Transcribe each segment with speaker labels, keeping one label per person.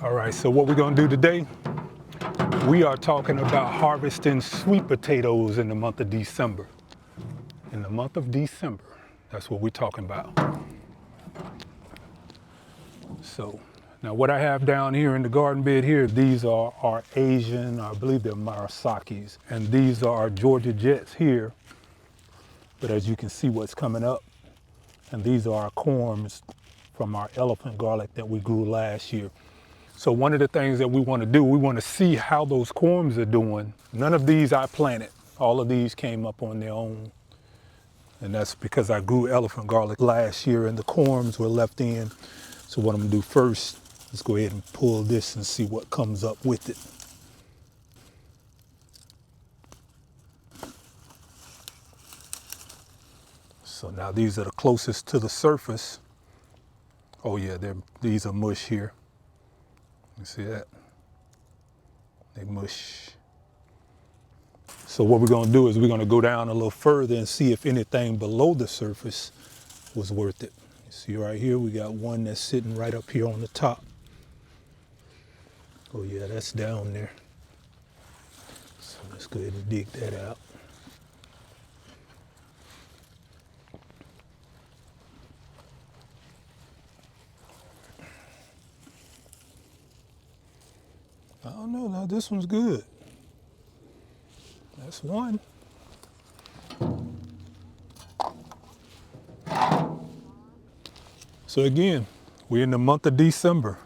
Speaker 1: All right, so what we're gonna do today, we are talking about harvesting sweet potatoes in the month of December. In the month of December, that's what we're talking about. So now what I have down here in the garden bed here, these are our Asian, I believe they're Marasakis, and these are our Georgia Jets here. But as you can see what's coming up, and these are our corms from our elephant garlic that we grew last year. So one of the things that we want to do, we want to see how those corms are doing. None of these I planted. All of these came up on their own. And that's because I grew elephant garlic last year and the corms were left in. So what I'm gonna do first, let's go ahead and pull this and see what comes up with it. So now these are the closest to the surface. Oh yeah, these are mush here. You see that? They mush. So what we're gonna do is we're gonna go down a little further and see if anything below the surface was worth it. You see right here, we got one that's sitting right up here on the top. Oh yeah, that's down there. So let's go ahead and dig that out. I don't know, now this one's good. That's one. So again, we're in the month of December.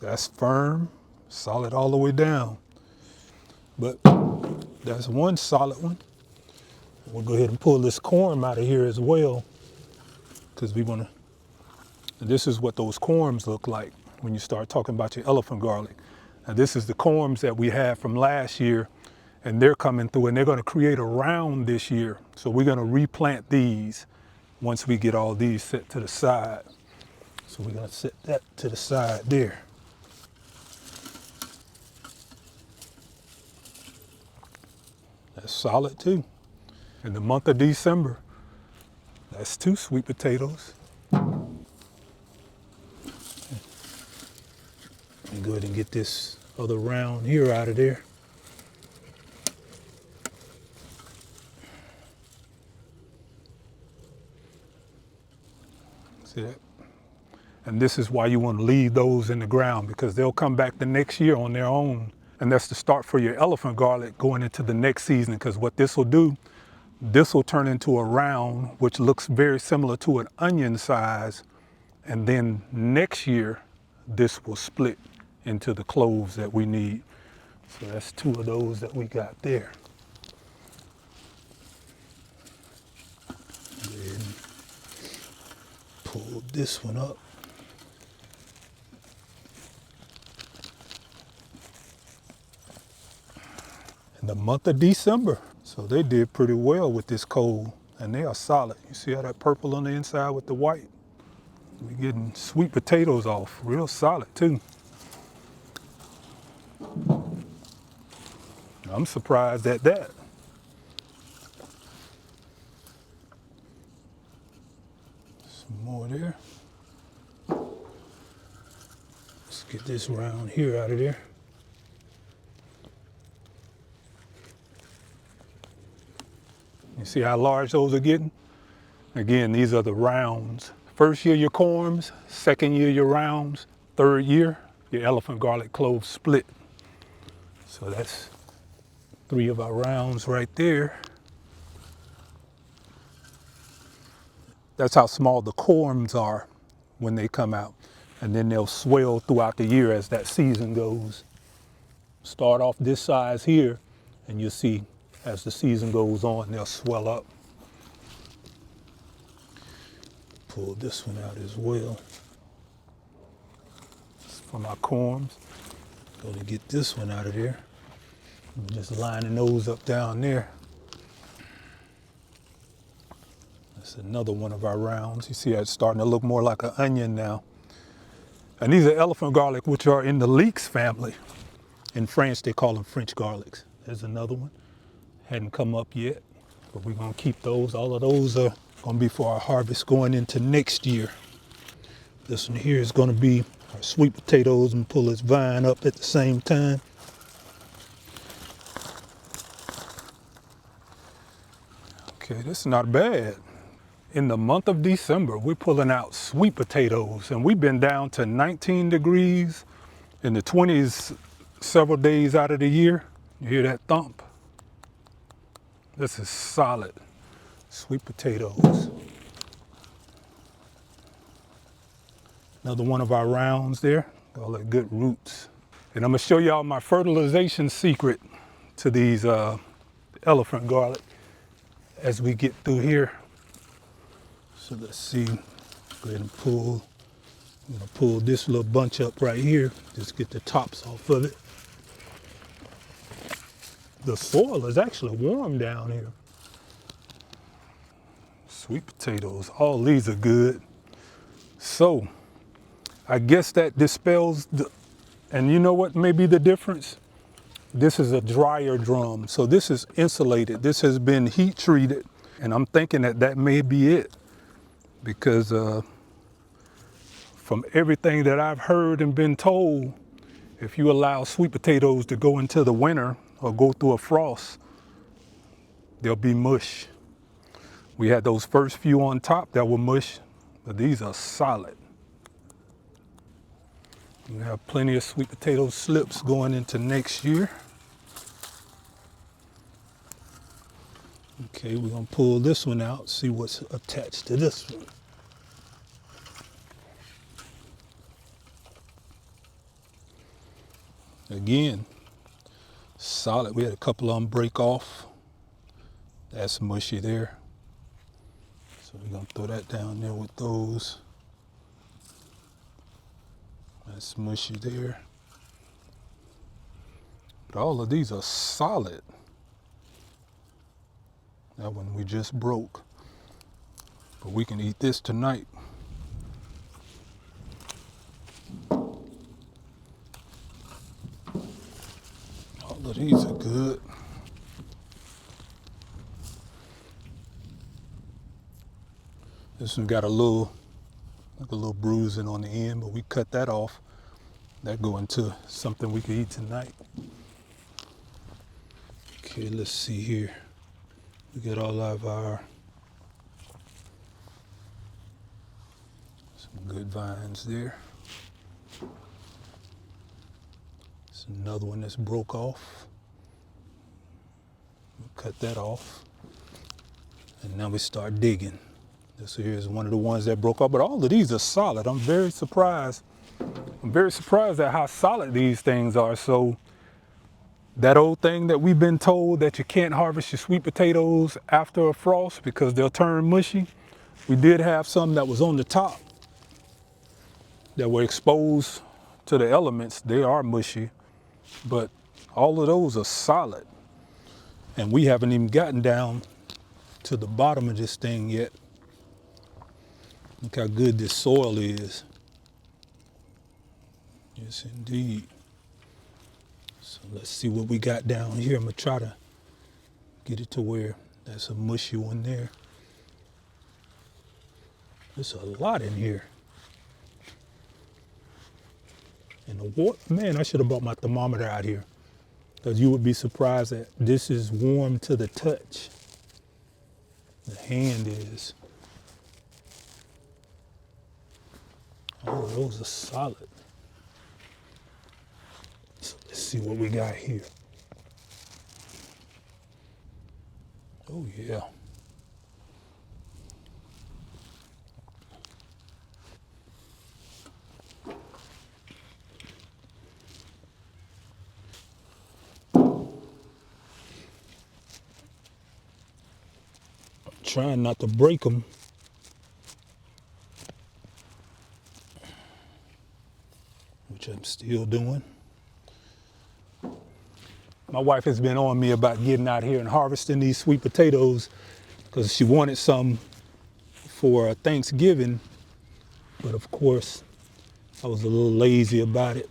Speaker 1: That's firm, solid all the way down. But that's one solid one. We'll go ahead and pull this corm out of here as well, because we want to, this is what those corms look like when you start talking about your elephant garlic. Now this is the corms that we had from last year, and they're coming through and they're going to create a round this year. So we're going to replant these once we get all these set to the side. So we're going to set that to the side there. That's solid too. In the month of December, that's 2 sweet potatoes. And go ahead and get this other round here out of there. See that? And this is why you want to leave those in the ground, because they'll come back the next year on their own. And that's the start for your elephant garlic going into the next season, because what this will do, this will turn into a round, which looks very similar to an onion size. And then next year, this will split into the cloves that we need. So that's 2 of those that we got there. Go ahead and pull this one up. In the month of December. So they did pretty well with this cold, and they are solid. You see how that purple on the inside with the white? We're getting sweet potatoes off, real solid too. I'm surprised at that. Some more there. Let's get this round here out of there. You see how large those are getting? Again, these are the rounds. First year your corms, second year your rounds, third year your elephant garlic clove split. So that's 3 of our rounds right there. That's how small the corms are when they come out. And then they'll swell throughout the year as that season goes. Start off this size here, and you'll see as the season goes on, they'll swell up. Pull this one out as well. It's from our corms. Going to get this one out of there. I'm just lining those up down there. That's another one of our rounds. You see how it's starting to look more like an onion now. And these are elephant garlic, which are in the leeks family. In France, they call them French garlics. There's another one. Hadn't come up yet, but we're gonna keep those. All of those are gonna be for our harvest going into next year. This one here is gonna be our sweet potatoes and pull this vine up at the same time. Okay, this is not bad. In the month of December, we're pulling out sweet potatoes, and we've been down to 19 degrees in the 20s several days out of the year. You hear that thump? This is solid sweet potatoes. Another one of our rounds there, all the good roots. And I'm gonna show y'all my fertilization secret to these elephant garlic as we get through here. So let's see, go ahead and pull. I'm gonna pull this little bunch up right here, just get the tops off of it. The soil is actually warm down here. Sweet potatoes, all these are good. So I guess that dispels the, and you know what may be the difference? This is a drier drum, so this is insulated. This has been heat treated, and I'm thinking that that may be it, because from everything that I've heard and been told, if you allow sweet potatoes to go into the winter or go through a frost, they'll be mush. We had those first few on top that were mush, but these are solid. We have plenty of sweet potato slips going into next year. Okay, we're gonna pull this one out, see what's attached to this one. Again, solid. We had a couple of them break off. That's mushy there. So we're gonna throw that down there with those. That's mushy there. But all of these are solid. That one we just broke. But we can eat this tonight. All of these are good. This one got a little, like a little bruising on the end, but we cut that off. That go into something we could eat tonight. Okay, let's see here. We got all of our, some good vines there. There's another one that's broke off. We'll cut that off. And now we start digging. This here is one of the ones that broke off, but all of these are solid. I'm very surprised. I'm very surprised at how solid these things are. So that old thing that we've been told that you can't harvest your sweet potatoes after a frost because they'll turn mushy. We did have some that was on the top that were exposed to the elements. They are mushy, but all of those are solid. And we haven't even gotten down to the bottom of this thing yet. Look how good this soil is. Yes, indeed. So let's see what we got down here. I'm gonna try to get it to where that's a mushy one there. There's a lot in here. And the water, man, I should have brought my thermometer out here, because you would be surprised that this is warm to the touch. The hand is. Oh, those are solid. So let's see what we got here. Oh yeah. I'm trying not to break them. Which I'm still doing. My wife has been on me about getting out here and harvesting these sweet potatoes because she wanted some for Thanksgiving, but of course I was a little lazy about it.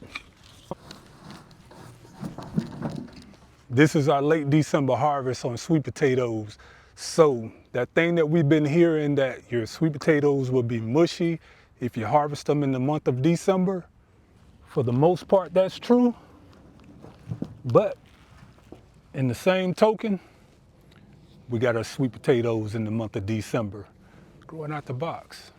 Speaker 1: This is our late December harvest on sweet potatoes. So that thing that we've been hearing, that your sweet potatoes will be mushy if you harvest them in the month of December, For the most part, that's true. But in the same token, we got our sweet potatoes in the month of December growing out the box.